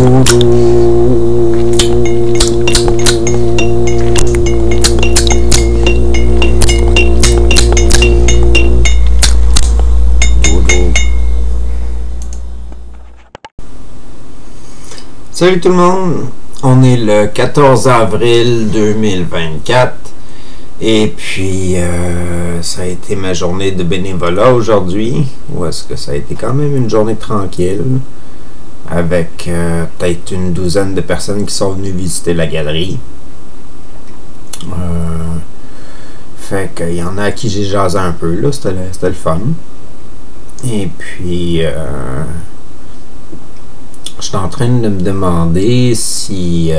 Salut tout le monde, on est le 14 avril 2024 et puis ça a été ma journée de bénévolat aujourd'hui, ou est-ce que ça a été quand même une journée tranquille avec peut-être une douzaine de personnes qui sont venues visiter la galerie. Fait qu'il y en a à qui j'ai jasé un peu, là, c'était le fun. Et puis je suis en train de me demander si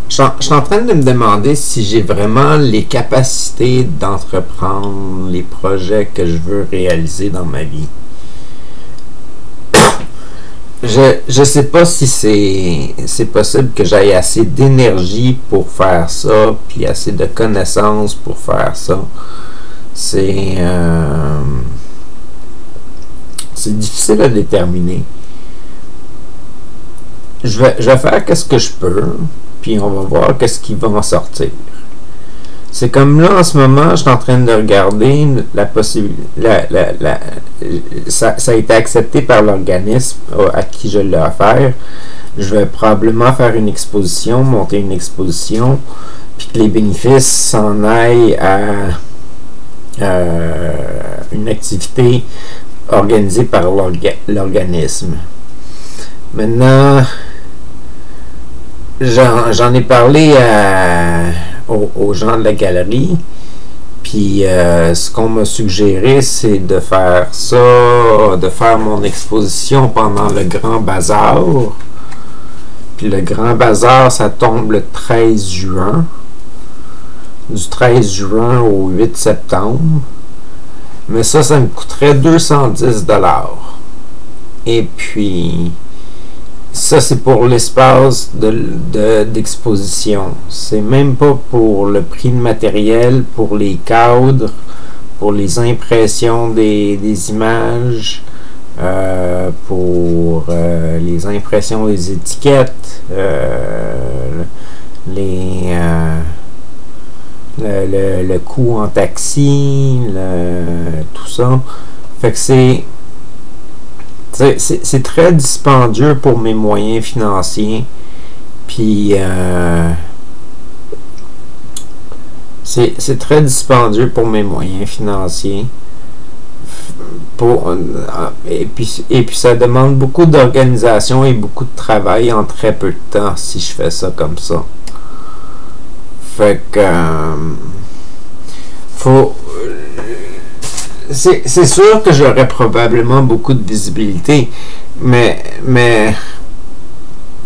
je suis en train de me demander si j'ai vraiment les capacités d'entreprendre les projets que je veux réaliser dans ma vie. Je sais pas si c'est possible que j'aille assez d'énergie pour faire ça, puis assez de connaissances pour faire ça. C'est difficile à déterminer. Je vais faire qu'est-ce que je peux, puis on va voir qu'est-ce qui va en sortir. C'est comme là, en ce moment, je suis en train de regarder la possibilité. Ça a été accepté par l'organisme à qui je l'ai offert. Je vais probablement faire une exposition, monter une exposition, puis que les bénéfices s'en aillent à une activité organisée par l'organisme. Maintenant, j'en ai parlé aux gens de la galerie, puis ce qu'on m'a suggéré, c'est de faire ça, de faire mon exposition pendant le Grand Bazar. Puis le Grand Bazar, ça tombe le 13 juin. Du 13 juin au 8 septembre. Mais ça me coûterait 210 $. Et puis, ça, c'est pour l'espace d'exposition. C'est même pas pour le prix de matériel, pour les cadres, pour les impressions des images, pour les impressions des étiquettes, le coût en taxi, tout ça. Fait que c'est très dispendieux pour mes moyens financiers. Puis c'est très dispendieux pour mes moyens financiers. Et puis ça demande beaucoup d'organisation et beaucoup de travail en très peu de temps si je fais ça comme ça. Fait que c'est sûr que j'aurais probablement beaucoup de visibilité, mais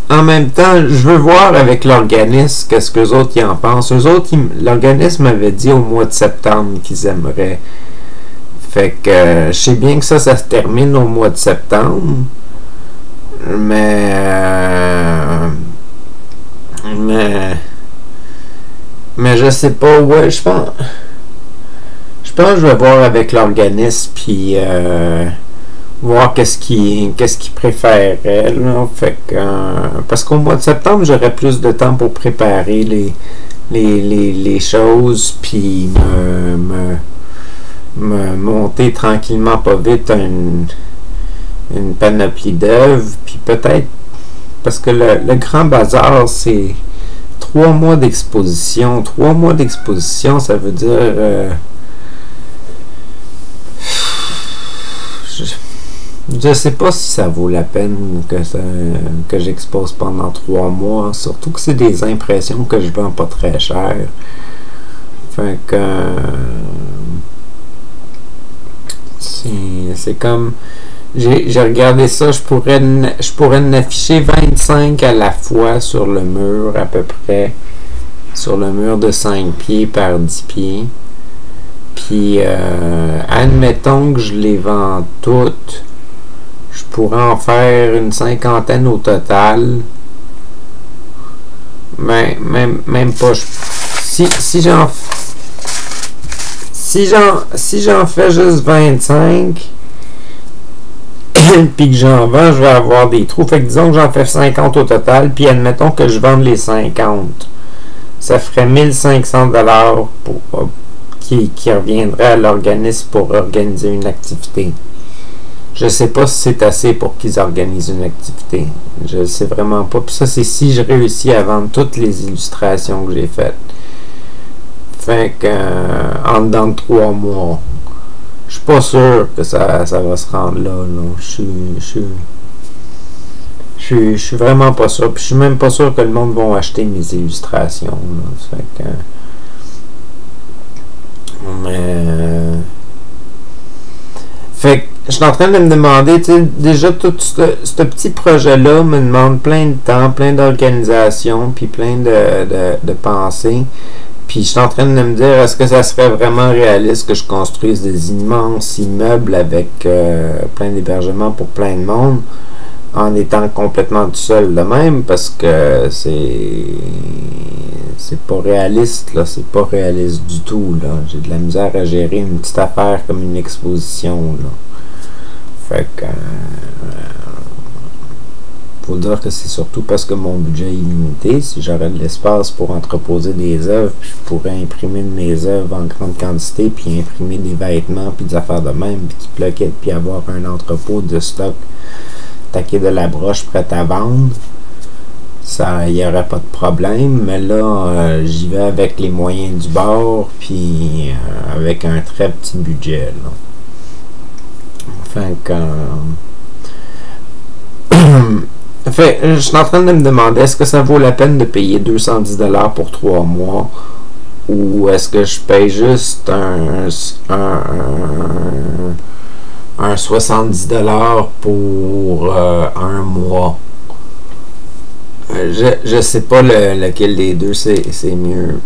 en même temps, je veux voir avec l'organisme qu'est-ce que les autres y en pensent. Eux autres, l'organisme m'avait dit au mois de septembre qu'ils aimeraient. Fait que je sais bien que ça se termine au mois de septembre, mais je sais pas. Ouais, je pense que je vais voir avec l'organisme, puis voir qu'est-ce qu'ils préféraient, là. Fait que parce qu'au mois de septembre, j'aurai plus de temps pour préparer les choses, puis me monter tranquillement, pas vite, une panoplie d'œuvres, puis peut-être, parce que le Grand Bazar, c'est 3 mois d'exposition. 3 mois d'exposition, ça veut dire je sais pas si ça vaut la peine que j'expose pendant 3 mois, surtout que c'est des impressions que je vends pas très cher. Fait que c'est comme j'ai regardé ça, je pourrais en afficher 25 à la fois sur le mur, à peu près, sur le mur de 5 pieds par 10 pieds. Puis admettons que je les vends toutes, je pourrais en faire une 50aine au total. Mais même pas. Si j'en fais juste 25, puis que j'en vends, je vais avoir des trous. Fait que disons que j'en fais 50 au total, puis admettons que je vende les 50. Ça ferait 1500$ qui reviendrait à l'organisme pour organiser une activité. Je ne sais pas si c'est assez pour qu'ils organisent une activité. Je ne sais vraiment pas. Puis ça, c'est si je réussis à vendre toutes les illustrations que j'ai faites. Fait que en dedans de 3 mois. Je suis pas sûr que ça va se rendre là. Je suis vraiment pas sûr. Puis je suis même pas sûr que le monde va acheter mes illustrations. Là. Fait que je suis en train de me demander, tu sais, déjà tout ce petit projet-là me demande plein de temps, plein d'organisation, puis plein de pensées. Puis je suis en train de me dire, est-ce que ça serait vraiment réaliste que je construise des immenses immeubles avec plein d'hébergements pour plein de monde en étant complètement tout seul de même, parce que c'est pas réaliste, là, c'est pas réaliste du tout, là. J'ai de la misère à gérer une petite affaire comme une exposition, là. Fait que faut dire que c'est surtout parce que mon budget est limité. Si j'aurais de l'espace pour entreposer des œuvres, puis je pourrais imprimer de mes œuvres en grande quantité, puis imprimer des vêtements, puis des affaires de même, puis qui plaquaient, puis avoir un entrepôt de stock taqué de la broche prête à vendre, ça, il n'y aurait pas de problème. Mais là, j'y vais avec les moyens du bord, puis avec un très petit budget, là. Enfin, je suis en train de me demander, est-ce que ça vaut la peine de payer 210$ pour 3 mois, ou est-ce que je paye juste un 70$ pour un mois. Je sais pas lequel des deux c'est mieux.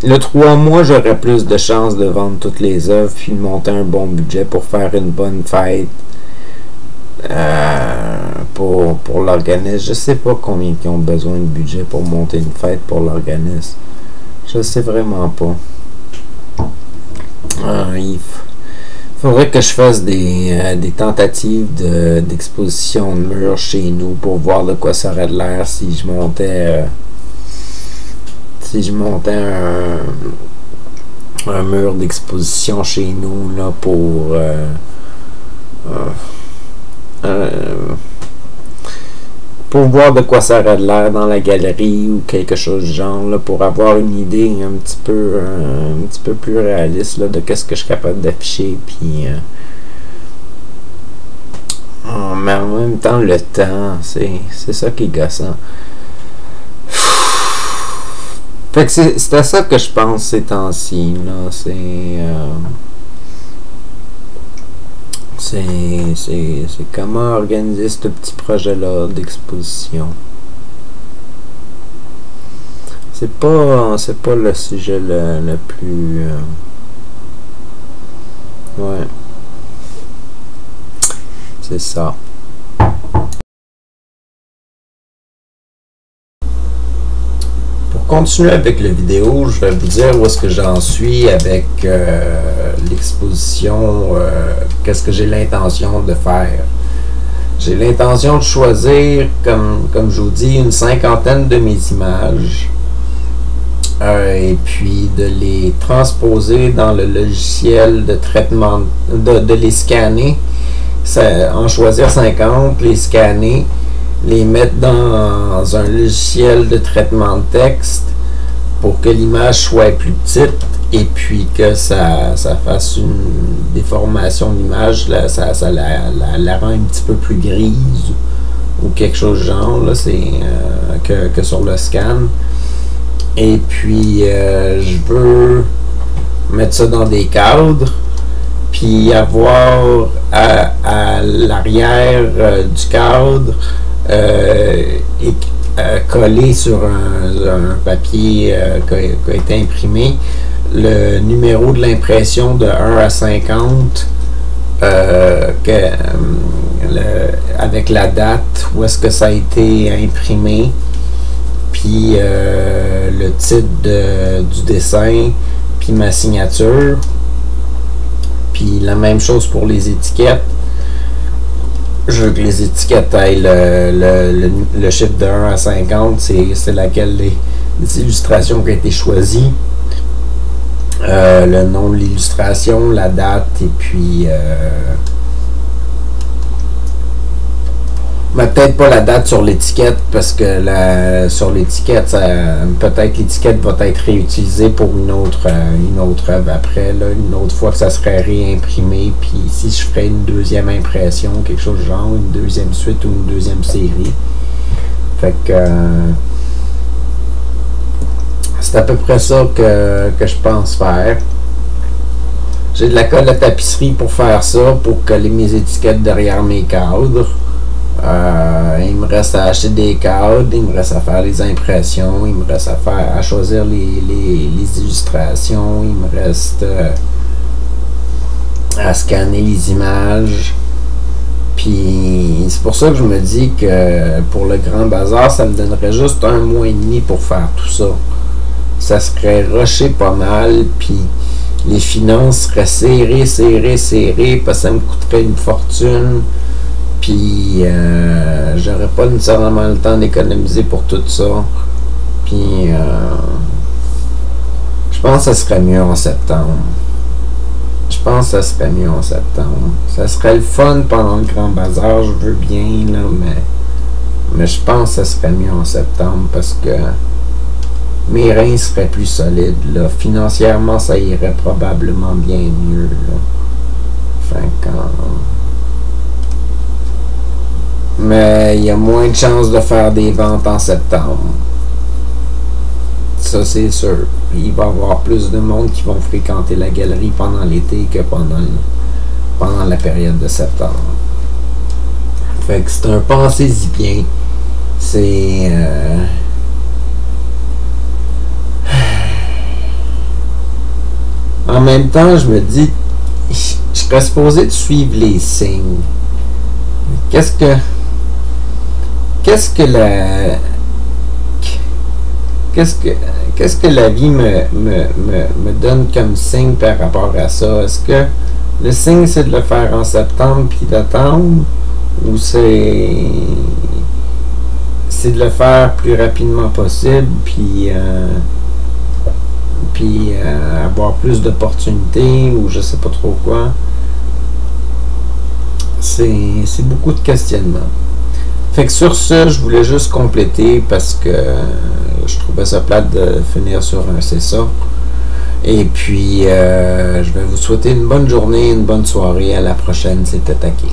Le 3 mois, j'aurais plus de chances de vendre toutes les œuvres puis de monter un bon budget pour faire une bonne fête pour l'organisme. Je sais pas combien ils ont besoin de budget pour monter une fête pour l'organisme. Je sais vraiment pas. Il faudrait que je fasse des tentatives d'exposition de murs chez nous pour voir de quoi ça aurait de l'air si je montais un mur d'exposition chez nous là pour voir de quoi ça aurait de l'air dans la galerie ou quelque chose du genre là, pour avoir une idée un petit peu plus réaliste là, de qu'est-ce que je suis capable d'afficher, puis mais en même temps le temps c'est ça qui est gossant. Fait que c'est à ça que je pense ces temps-ci là, c'est comment organiser ce petit projet-là d'exposition. C'est pas le sujet le plus ouais, c'est ça. Pour continuer avec la vidéo, je vais vous dire où est-ce que j'en suis avec l'exposition, qu'est-ce que j'ai l'intention de faire. J'ai l'intention de choisir, comme je vous dis, une 50aine de mes images et puis de les transposer dans le logiciel de traitement, de les scanner, en choisir 50, les scanner, les mettre dans un logiciel de traitement de texte pour que l'image soit plus petite et puis que ça fasse une déformation de l'image, ça la rend un petit peu plus grise ou quelque chose de genre là, que sur le scan. Et puis je veux mettre ça dans des cadres puis avoir à l'arrière du cadre collé sur un papier qui a été imprimé le numéro de l'impression de 1 à 50 avec la date où est-ce que ça a été imprimé, puis le titre du dessin, puis ma signature, puis la même chose pour les étiquettes. je veux que les étiquettes aillent le chiffre de 1 à 50, c'est laquelle les illustrations qui ont été choisies. Le nom de l'illustration, la date, et puis mais peut-être pas la date sur l'étiquette, parce que sur l'étiquette, peut-être l'étiquette va être réutilisée pour une autre œuvre après, là, une autre fois que ça serait réimprimé, puis si je ferais une deuxième impression, quelque chose du genre, une deuxième suite ou une deuxième série. Fait que c'est à peu près ça que je pense faire. J'ai de la colle à tapisserie pour faire ça, pour coller mes étiquettes derrière mes cadres. Il me reste à acheter des cadres, il me reste à faire les impressions, il me reste à choisir les illustrations, il me reste à scanner les images. Puis c'est pour ça que je me dis que pour le Grand Bazar, ça me donnerait juste 1 mois et demi pour faire tout ça. Ça serait rushé pas mal, puis les finances seraient serrées, parce que ça me coûterait une fortune. Puis j'aurais pas nécessairement le temps d'économiser pour tout ça. Puis je pense que ça serait mieux en septembre. Ça serait le fun pendant le Grand Bazar, je veux bien, là, mais je pense que ça serait mieux en septembre, parce que mes reins seraient plus solides, là. Financièrement, ça irait probablement bien mieux, là. Enfin, mais il y a moins de chances de faire des ventes en septembre. Ça, c'est sûr. Il va y avoir plus de monde qui vont fréquenter la galerie pendant l'été que pendant la période de septembre. Fait que c'est un pensez-y bien. C'est en même temps, je me dis, je serais supposé de suivre les signes. Qu'est-ce que la vie me donne comme signe par rapport à ça? Est-ce que le signe, c'est de le faire en septembre puis d'attendre, ou c'est de le faire plus rapidement possible puis avoir plus d'opportunités, ou je sais pas trop quoi? C'est beaucoup de questionnements. Fait que sur ce, je voulais juste compléter, parce que je trouvais ça plate de finir sur un c'est ça. Et puis je vais vous souhaiter une bonne journée, une bonne soirée. À la prochaine, c'est Attaqué.